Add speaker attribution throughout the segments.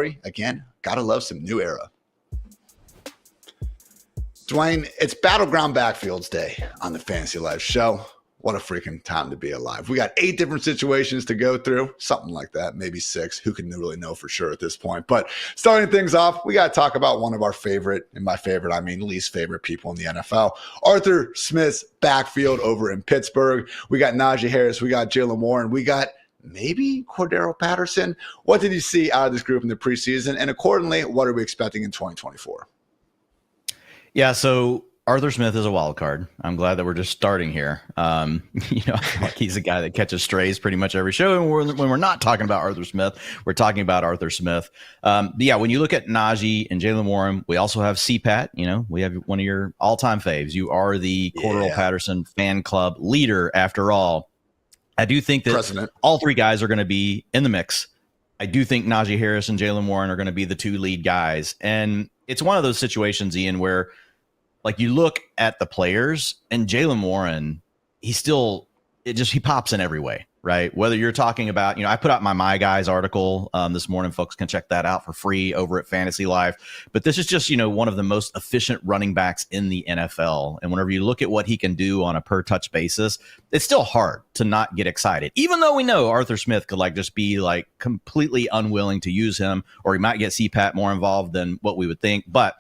Speaker 1: story. Again, gotta love some new era. Dwain, it's Battleground Backfields Day on the Fantasy Life show. What a freaking time to be alive. We got 8 different situations to go through, something like that, maybe 6. Who can really know for sure at this point? But starting things off, we got to talk about one of our favorite, and by favorite, I mean least favorite people in the NFL, Arthur Smith's backfield over in Pittsburgh. We got Najee Harris, we got Jaylen Warren, we got maybe Cordero Patterson. What did you see out of this group in the preseason? And accordingly, what are we expecting in 2024?
Speaker 2: Yeah, so Arthur Smith is a wild card. I'm glad that we're just starting here. Like he's a guy that catches strays pretty much every show. And when we're not talking about Arthur Smith, we're talking about Arthur Smith. But yeah, when you look at Najee and Jaylen Warren, we also have CPAT. We have one of your all-time faves. You are the Cordero Patterson fan club leader, after all. I do think that all 3 guys are going to be in the mix. I do think Najee Harris and Jaylen Warren are going to be the 2 lead guys. And it's one of those situations, Ian, where like you look at the players and Jaylen Warren, he pops in every way, right? Whether you're talking about, I put out my Guys article this morning. Folks can check that out for free over at FantasyLife. But this is just, one of the most efficient running backs in the NFL. And whenever you look at what he can do on a per touch basis, it's still hard to not get excited, even though we know Arthur Smith could just be completely unwilling to use him, or he might get CPAT more involved than what we would think. But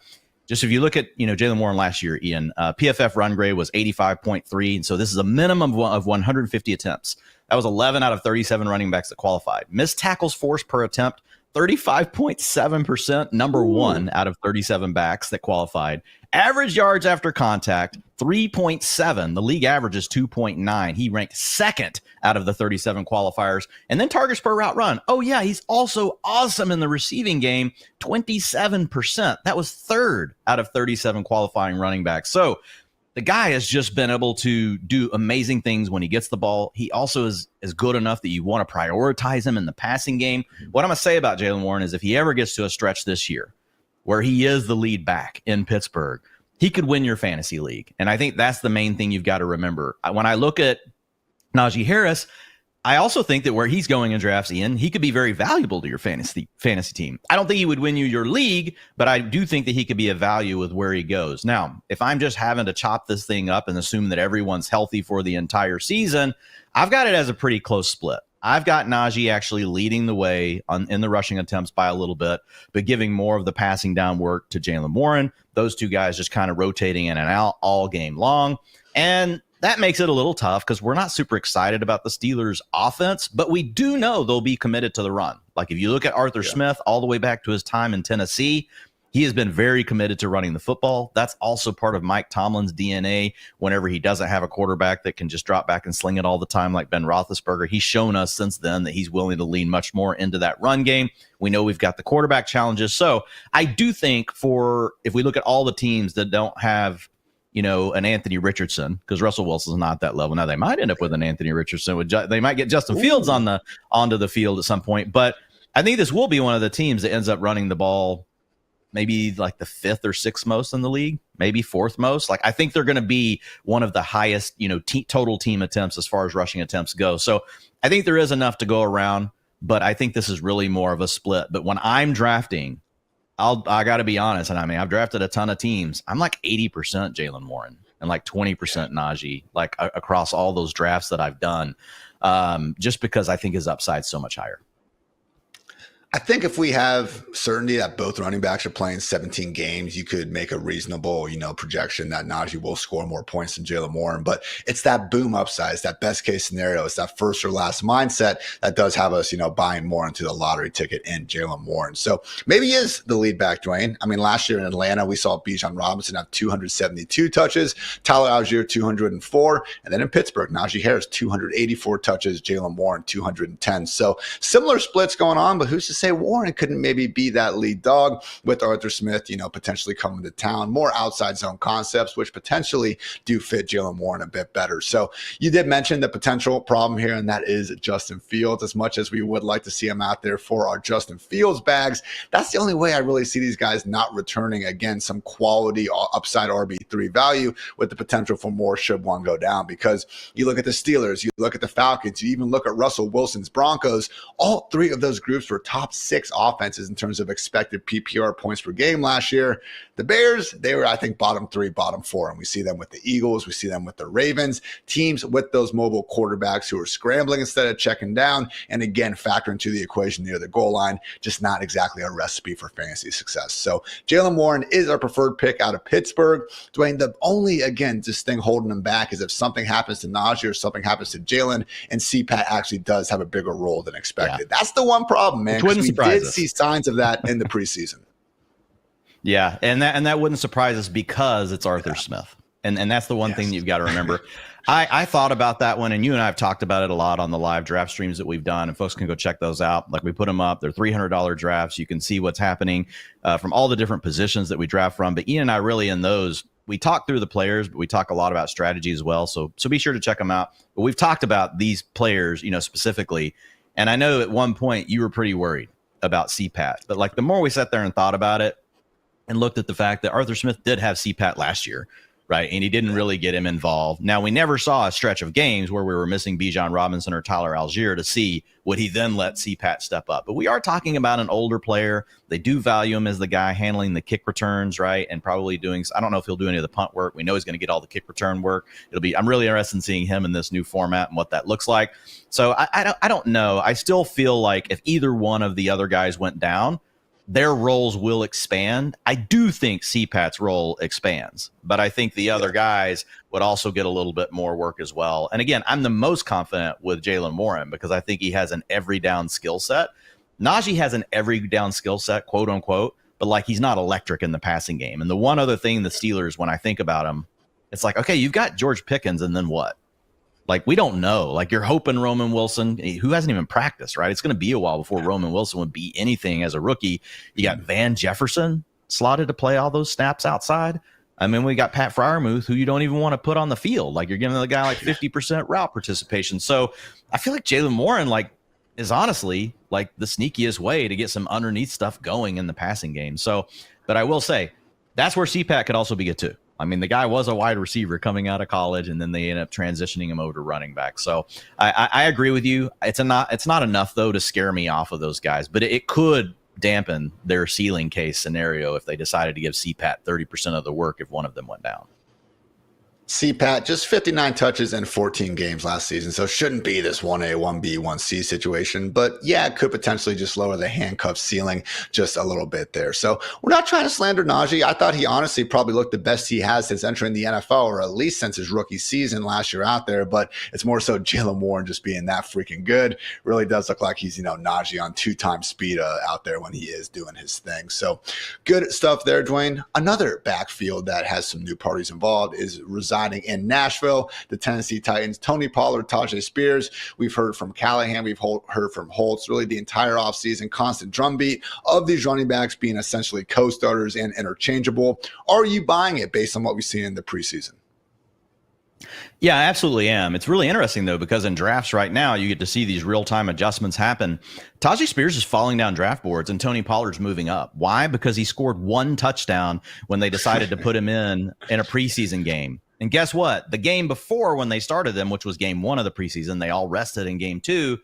Speaker 2: just if you look at, Jaylen Warren last year, Ian, PFF run grade was 85.3. And so this is a minimum of 150 attempts. That was 11 out of 37 running backs that qualified. Missed tackles forced per attempt, 35.7%, number 1 out of 37 backs that qualified. Average yards after contact, 3.7. The league average is 2.9. He ranked 2nd out of the 37 qualifiers. And then targets per route run. Oh, yeah, he's also awesome in the receiving game, 27%. That was 3rd out of 37 qualifying running backs. So the guy has just been able to do amazing things when he gets the ball. He also is good enough that you want to prioritize him in the passing game. What I'm going to say about Jaylen Warren is if he ever gets to a stretch this year where he is the lead back in Pittsburgh, he could win your fantasy league. And I think that's the main thing you've got to remember. When I look at Najee Harris, I also think that where he's going in drafts, Ian, he could be very valuable to your fantasy team. I don't think he would win you your league, but I do think that he could be a value with where he goes. Now, if I'm just having to chop this thing up and assume that everyone's healthy for the entire season, I've got it as a pretty close split. I've got Najee actually leading the way in the rushing attempts by a little bit, but giving more of the passing down work to Jaylen Warren. Those 2 guys just kind of rotating in and out all game long. And that makes it a little tough because we're not super excited about the Steelers' offense, but we do know they'll be committed to the run. Like if you look at Arthur Smith all the way back to his time in Tennessee, he has been very committed to running the football. That's also part of Mike Tomlin's DNA. Whenever he doesn't have a quarterback that can just drop back and sling it all the time like Ben Roethlisberger, he's shown us since then that he's willing to lean much more into that run game. We know we've got the quarterback challenges. So I do think if we look at all the teams that don't have an Anthony Richardson, because Russell Wilson's not that level. Now they might end up with an Anthony Richardson. They might get Justin Fields onto the field at some point. But I think this will be one of the teams that ends up running the ball maybe like the 5th or 6th most in the league, maybe 4th most. I think they're going to be one of the highest, total team attempts as far as rushing attempts go. So I think there is enough to go around, but I think this is really more of a split. But when I'm drafting, I got to be honest, and I've drafted a ton of teams. I'm 80% Jaylen Warren and 20% Najee, across all those drafts that I've done, just because I think his upside's so much higher.
Speaker 1: I think if we have certainty that both running backs are playing 17 games, you could make a reasonable, projection that Najee will score more points than Jaylen Warren. But it's that boom upside, it's that best case scenario, it's that first or last mindset that does have us, buying more into the lottery ticket in Jaylen Warren. So maybe he is the lead back, Dwain. Last year in Atlanta, we saw Bijan Robinson have 272 touches, Tyler Algier 204, and then in Pittsburgh, Najee Harris 284 touches, Jaylen Warren 210. So similar splits going on, but who's to say Warren couldn't maybe be that lead dog with Arthur Smith, potentially coming to town, more outside zone concepts, which potentially do fit Jaylen Warren a bit better. So you did mention the potential problem here, and that is Justin Fields. As much as we would like to see him out there for our Justin Fields bags, that's the only way I really see these guys not returning, again, some quality upside RB3 value with the potential for more should one go down. Because you look at the Steelers, you look at the Falcons, you even look at Russell Wilson's Broncos, all 3 of those groups were top top 6 offenses in terms of expected PPR points per game last year. The Bears, they were, I think, bottom 3, bottom 4. And we see them with the Eagles. We see them with the Ravens. Teams with those mobile quarterbacks who are scrambling instead of checking down. And again, factor into the equation near the goal line. Just not exactly a recipe for fantasy success. So Jaylen Warren is our preferred pick out of Pittsburgh. Dwayne, the only, again, just thing holding him back is if something happens to Najee or something happens to Jalen and CPAT actually does have a bigger role than expected. Yeah. That's the one problem, man, because we did see signs of that in the preseason.
Speaker 2: Yeah, and that wouldn't surprise us because it's Arthur Smith. And that's the one thing that you've got to remember. I thought about that one, and you and I have talked about it a lot on the live draft streams that we've done, and folks can go check those out. Like, we put them up. They're $300 drafts. You can see what's happening from all the different positions that we draft from. But Ian and I really, in those, we talk through the players, but we talk a lot about strategy as well. So be sure to check them out. But we've talked about these players, specifically. And I know at one point you were pretty worried about CPAT. But like, the more we sat there and thought about it and looked at the fact that Arthur Smith did have CPAT last year, right? And he didn't really get him involved. Now, we never saw a stretch of games where we were missing Bijan Robinson or Tyler Algier to see would he then let CPAT step up. But we are talking about an older player. They do value him as the guy handling the kick returns, right? And probably doing, I don't know if he'll do any of the punt work. We know he's going to get all the kick return work. I'm really interested in seeing him in this new format and what that looks like. So I don't know. I still feel like if either one of the other guys went down, their roles will expand. I do think CPAT's role expands, but I think the other guys would also get a little bit more work as well. And again, I'm the most confident with Jaylen Warren because I think he has an every down skill set. Najee has an every down skill set, quote unquote, but like, he's not electric in the passing game. And the one other thing the Steelers, when I think about him, it's like, okay, you've got George Pickens, and then what? Like, we don't know. Like, you're hoping Roman Wilson, who hasn't even practiced, right? It's going to be a while before Roman Wilson would be anything as a rookie. You got Van Jefferson slotted to play all those snaps outside. I mean, we got Pat Freiermuth, who you don't even want to put on the field. Like, you're giving the guy like 50% route participation. So I feel like Jaylen Warren, like, is honestly like the sneakiest way to get some underneath stuff going in the passing game. So, but I will say that's where CPAT could also be good too. I mean, the guy was a wide receiver coming out of college, and then they ended up transitioning him over to running back. So I agree with you. It's not enough, though, to scare me off of those guys, but it could dampen their ceiling case scenario if they decided to give CPAT 30% of the work if one of them went down.
Speaker 1: CPAT, just 59 touches in 14 games last season, so shouldn't be this 1A, 1B, 1C situation. But yeah, it could potentially just lower the handcuff ceiling just a little bit there. So we're not trying to slander Najee. I thought he honestly probably looked the best he has since entering the NFL, or at least since his rookie season last year out there. But it's more so Jaylen Warren just being that freaking good. Really does look like he's, Najee on 2-time speed out there when he is doing his thing. So good stuff there, Dwayne. Another backfield that has some new parties involved is residing in Nashville, the Tennessee Titans. Tony Pollard, Tajay Spears. We've heard from Callahan. We've heard from Holtz. Really the entire offseason, constant drumbeat of these running backs being essentially co-starters and interchangeable. Are you buying it based on what we've seen in the preseason?
Speaker 2: Yeah, I absolutely am. It's really interesting, though, because in drafts right now, you get to see these real-time adjustments happen. Tajay Spears is falling down draft boards, and Tony Pollard's moving up. Why? Because he scored 1 touchdown when they decided to put him in a preseason game. And guess what? The game before, when they started them, which was game 1 of the preseason, they all rested in game 2.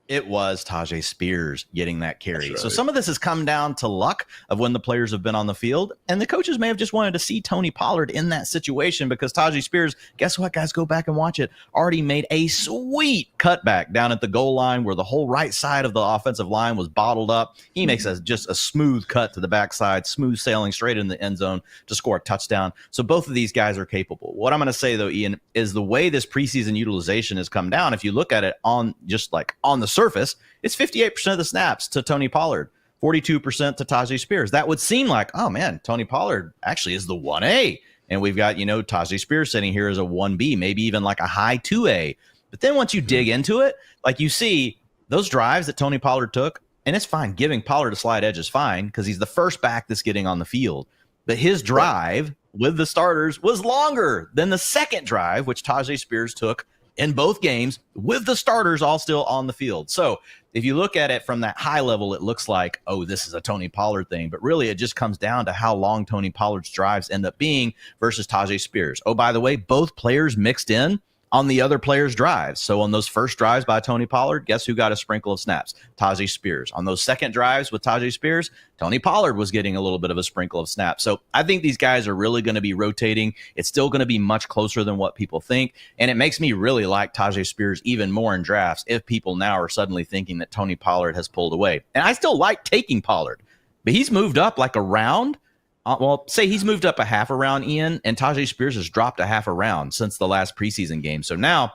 Speaker 2: It was Tajay Spears getting that carry. Right. So some of this has come down to luck of when the players have been on the field. And the coaches may have just wanted to see Tony Pollard in that situation because Tajay Spears, guess what, guys? Go back and watch it. Already made a sweet cutback down at the goal line where the whole right side of the offensive line was bottled up. He makes just a smooth cut to the backside, smooth sailing straight in the end zone to score a touchdown. So both of these guys are capable. What I'm going to say, though, Ian, is the way this preseason utilization has come down, if you look at it on the surface, it's 58% of the snaps to Tony Pollard, 42% to Tajay Spears. That would seem like, oh man, Tony Pollard actually is the 1A. And we've got, Tajay Spears sitting here as a 1B, maybe even like a high 2A. But then once you dig into it, like you see those drives that Tony Pollard took, and it's fine. Giving Pollard a slide edge is fine because he's the first back that's getting on the field. But his drive with the starters was longer than the second drive, which Tajay Spears took in both games with the starters all still on the field. So if you look at it from that high level, it looks like, oh, this is a Tony Pollard thing. But really, it just comes down to how long Tony Pollard's drives end up being versus Tajay Spears. Oh, by the way, both players mixed in on the other players' drives. So on those first drives by Tony Pollard, guess who got a sprinkle of snaps? Tajay Spears. On those second drives with Tajay Spears, Tony Pollard was getting a little bit of a sprinkle of snaps. So I think these guys are really going to be rotating. It's still going to be much closer than what people think. And it makes me really like Tajay Spears even more in drafts if people now are suddenly thinking that Tony Pollard has pulled away. And I still like taking Pollard, but he's moved up like a round. Well, say he's moved up a half a round, Ian, and Tajay Spears has dropped a half a round since the last preseason game. So now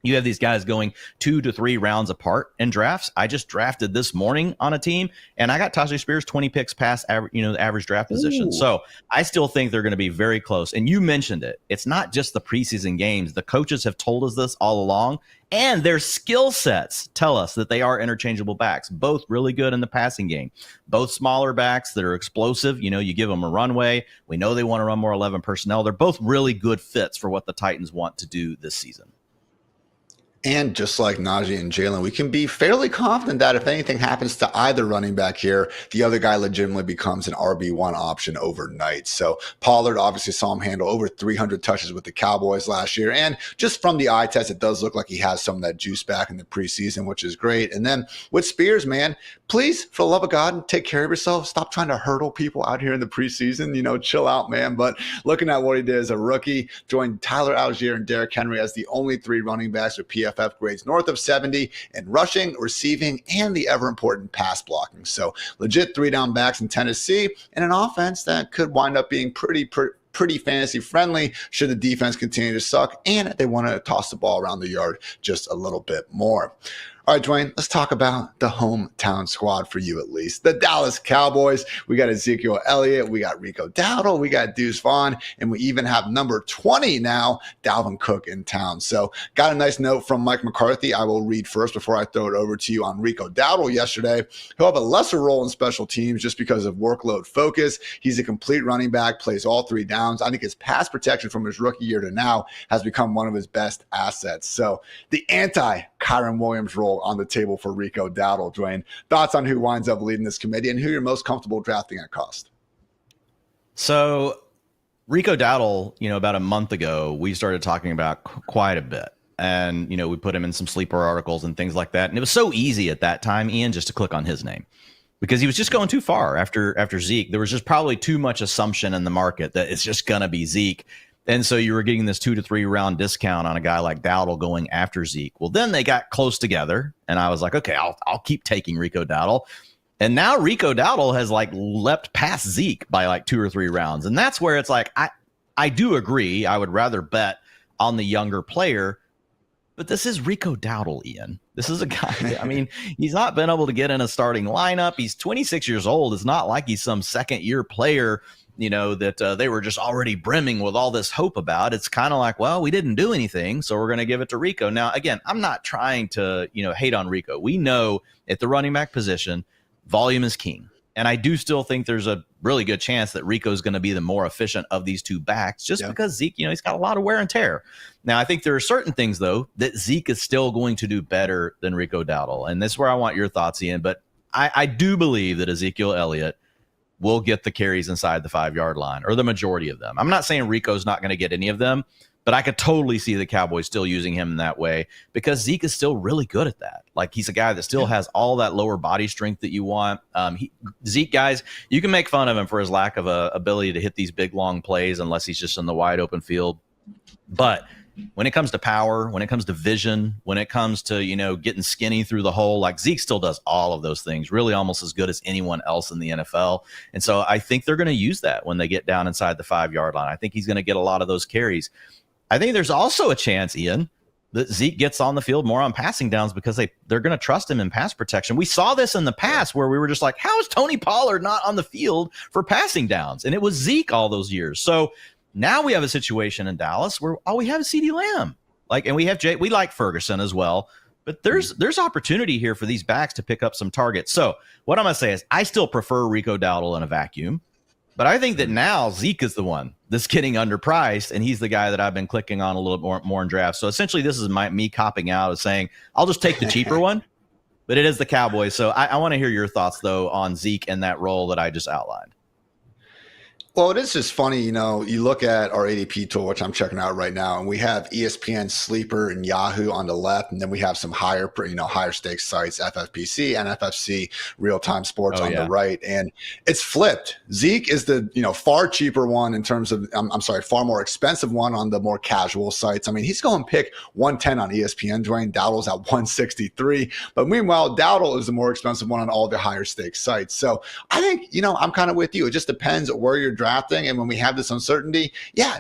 Speaker 2: you have these guys going 2 to 3 rounds apart in drafts. I just drafted this morning on a team, and I got Tajay Spears 20 picks past the average draft position. So I still think they're going to be very close. And you mentioned it. It's not just the preseason games. The coaches have told us this all along, and their skill sets tell us that they are interchangeable backs, both really good in the passing game, both smaller backs that are explosive. You give them a runway. We know they want to run more 11 personnel. They're both really good fits for what the Titans want to do this season.
Speaker 1: And just like Najee and Jalen, we can be fairly confident that if anything happens to either running back here, the other guy legitimately becomes an RB1 option overnight. So Pollard obviously saw him handle over 300 touches with the Cowboys last year. And just from the eye test, it does look like he has some of that juice back in the preseason, which is great. And then with Spears, man, please, for the love of God, take care of yourself. Stop trying to hurdle people out here in the preseason. Chill out, man. But looking at what he did as a rookie, joined Tyler Algier and Derrick Henry as the only 3 running backs with PFF grades north of 70 in rushing, receiving, and the ever-important pass blocking. So legit 3-down backs in Tennessee and an offense that could wind up being pretty fantasy friendly should the defense continue to suck and they want to toss the ball around the yard just a little bit more. All right, Dwayne, let's talk about the hometown squad for you, at least. The Dallas Cowboys. We got Ezekiel Elliott. We got Rico Dowdle. We got Deuce Vaughn. And we even have number 20 now, Dalvin Cook in town. So got a nice note from Mike McCarthy. I will read first before I throw it over to you on Rico Dowdle yesterday. He'll have a lesser role in special teams just because of workload focus. He's a complete running back, plays all 3 downs. I think his pass protection from his rookie year to now has become one of his best assets. So the anti-Kyron Williams role on the table for Rico Dowdle. Dwayne, thoughts on who winds up leading this committee and who you're most comfortable drafting at cost?
Speaker 2: So Rico Dowdle, about a month ago, we started talking about quite a bit. And, we put him in some sleeper articles and things like that. And it was so easy at that time, Ian, just to click on his name because he was just going too far after Zeke. There was just probably too much assumption in the market that it's just going to be Zeke. And so you were getting this 2 to 3 round discount on a guy like Dowdle going after Zeke. Well, then they got close together, and I was like, okay, I'll keep taking Rico Dowdle. And now Rico Dowdle has leapt past Zeke by 2 or 3 rounds. And that's where it's I do agree. I would rather bet on the younger player, but this is Rico Dowdle, Ian. This is a guy, he's not been able to get in a starting lineup. He's 26 years old. It's not like he's some second-year player that they were just already brimming with all this hope about. It's kind of like, well, we didn't do anything, so we're going to give it to Rico. Now, again, I'm not trying to, hate on Rico. We know at the running back position, volume is king. And I do still think there's a really good chance that Rico is going to be the more efficient of these 2 backs just because Zeke, he's got a lot of wear and tear. Now, I think there are certain things, though, that Zeke is still going to do better than Rico Dowdle. And this is where I want your thoughts, Ian. But I do believe that Ezekiel Elliott will get the carries inside the 5-yard line, or the majority of them. I'm not saying Rico's not going to get any of them, but I could totally see the Cowboys still using him in that way because Zeke is still really good at that. He's a guy that still has all that lower body strength that you want. Zeke, guys, you can make fun of him for his lack of ability to hit these big, long plays unless he's just in the wide open field. But when it comes to power, when it comes to vision, when it comes to, getting skinny through the hole, Zeke still does all of those things, really almost as good as anyone else in the NFL. And so I think they're going to use that when they get down inside the 5-yard line. I think he's going to get a lot of those carries. I think there's also a chance, Ian, that Zeke gets on the field more on passing downs because they're going to trust him in pass protection. We saw this in the past where we were just like, how is Tony Pollard not on the field for passing downs? And it was Zeke all those years. So now we have a situation in Dallas where all we have is CeeDee Lamb. And we have we like Ferguson as well, but there's opportunity here for these backs to pick up some targets. So what I'm going to say is I still prefer Rico Dowdle in a vacuum, but I think that now Zeke is the one that's getting underpriced, and he's the guy that I've been clicking on a little bit more in drafts. So essentially this is me copping out of saying I'll just take the cheaper one, but it is the Cowboys. So I want to hear your thoughts, though, on Zeke and that role that I just outlined.
Speaker 1: Well, it is just funny, you look at our ADP tool, which I'm checking out right now, and we have ESPN Sleeper and Yahoo on the left, and then we have some higher stakes sites, FFPC, NFFC, Real Time Sports
Speaker 2: Oh
Speaker 1: on the
Speaker 2: yeah.
Speaker 1: right, and it's flipped. Zeke is the far cheaper one in terms of, I'm sorry, far more expensive one on the more casual sites. I mean, he's going pick 110 on ESPN. Dwayne Dowdle's at 163, but meanwhile, Dowdle is the more expensive one on all the higher stakes sites. So I think I'm kind of with you. It just depends where you're drafting. And when we have this uncertainty,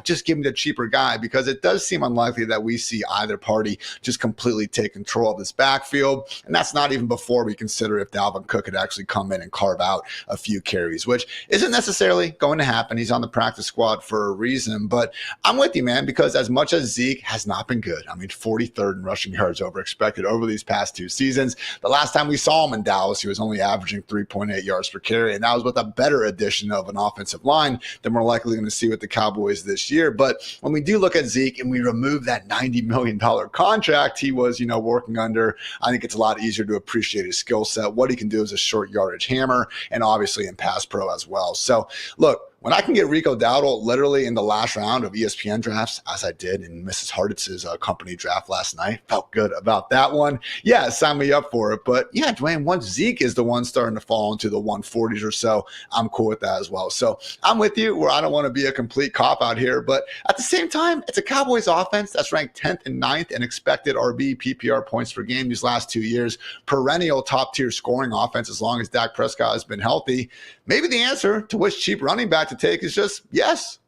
Speaker 1: just give me the cheaper guy, because it does seem unlikely that we see either party just completely take control of this backfield. And that's not even before we consider if Dalvin Cook could actually come in and carve out a few carries, which isn't necessarily going to happen. He's on the practice squad for a reason. But I'm with you, man, because as much as Zeke has not been good, I mean, 43rd in rushing yards over expected over these past 2 seasons. The last time we saw him in Dallas, he was only averaging 3.8 yards per carry, and that was with a better addition of an offensive line than we're likely going to see with the Cowboys this year. But when we do look at Zeke and we remove that $90 million contract he was, working under, I think it's a lot easier to appreciate his skill set, what he can do as a short yardage hammer, and obviously in pass pro as well. So look, when I can get Rico Dowdle literally in the last round of ESPN drafts, as I did in Mrs. Hartitz's company draft last night, felt good about that one. Yeah, sign me up for it. But yeah, Dwayne, once Zeke is the one starting to fall into the 140s or so, I'm cool with that as well. So I'm with you where I don't want to be a complete cop out here. But at the same time, it's a Cowboys offense that's ranked 10th and 9th in expected RB PPR points per game these last 2 years. Perennial top tier scoring offense as long as Dak Prescott has been healthy. Maybe the answer to which cheap running back to take is just yes.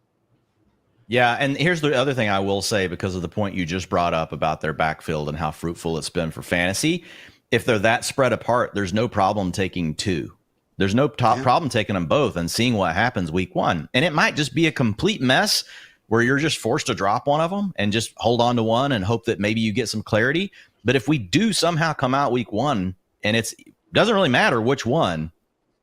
Speaker 2: Yeah, and here's the other thing I will say, because of the point you just brought up about their backfield and how fruitful it's been for fantasy. If they're that spread apart, there's no problem taking 2. There's no problem taking them both and seeing what happens week 1. And it might just be a complete mess where you're just forced to drop one of them and just hold on to one and hope that maybe you get some clarity. But if we do somehow come out week 1 and it doesn't really matter which one,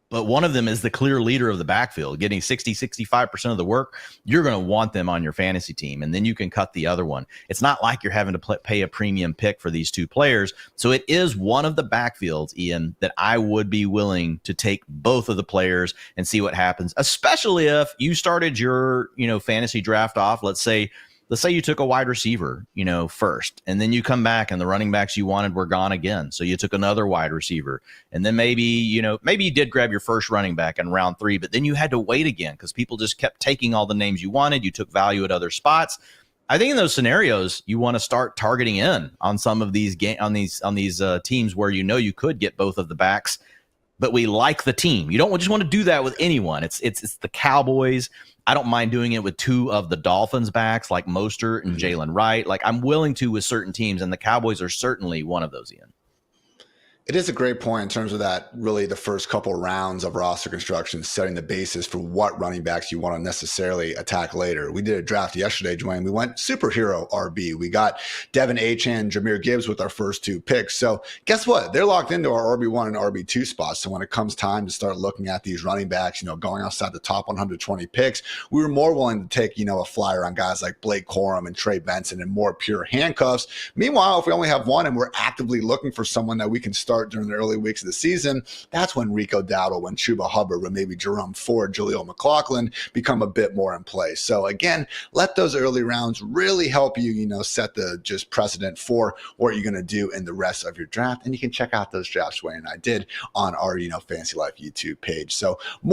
Speaker 2: but one of them is the clear leader of the backfield, getting 65% of the work, you're going to want them on your fantasy team, and then you can cut the other one. It's not like you're having to pay a premium pick for these 2 players. So it is one of the backfields, Ian, that I would be willing to take both of the players and see what happens, especially if you started your, fantasy draft off. Let's say you took a wide receiver, first, and then you come back and the running backs you wanted were gone again. So you took another wide receiver, and then maybe you did grab your first running back in round 3, but then you had to wait again because people just kept taking all the names you wanted. You took value at other spots. I think in those scenarios, you want to start targeting in on some of these on these teams where you could get both of the backs, but we like the team. You don't just want to do that with anyone. It's the Cowboys. I don't mind doing it with 2 of the Dolphins backs like Mostert and Jalen Wright. Like, I'm willing to with certain teams, and the Cowboys are certainly one of those, Ian.
Speaker 1: It is a great point in terms of that, really the first couple rounds of roster construction, setting the basis for what running backs you want to necessarily attack later. We did a draft yesterday, Dwayne. We went superhero RB. We got Devin Achane, Jahmyr Gibbs with our first 2 picks. So guess what? They're locked into our RB1 and RB2 spots. So when it comes time to start looking at these running backs, going outside the top 120 picks, we were more willing to take, a flyer on guys like Blake Corum and Trey Benson and more pure handcuffs. Meanwhile, if we only have one and we're actively looking for someone that we can start during the early weeks of the season, that's when Rico Dowdle, when Chuba Hubbard, when maybe Jerome Ford, Jaleel McLaughlin become a bit more in play. So again, let those early rounds really help you, set the just precedent for what you're going to do in the rest of your draft. And you can check out those drafts Wayne and I did on our, Fantasy Life YouTube page. So more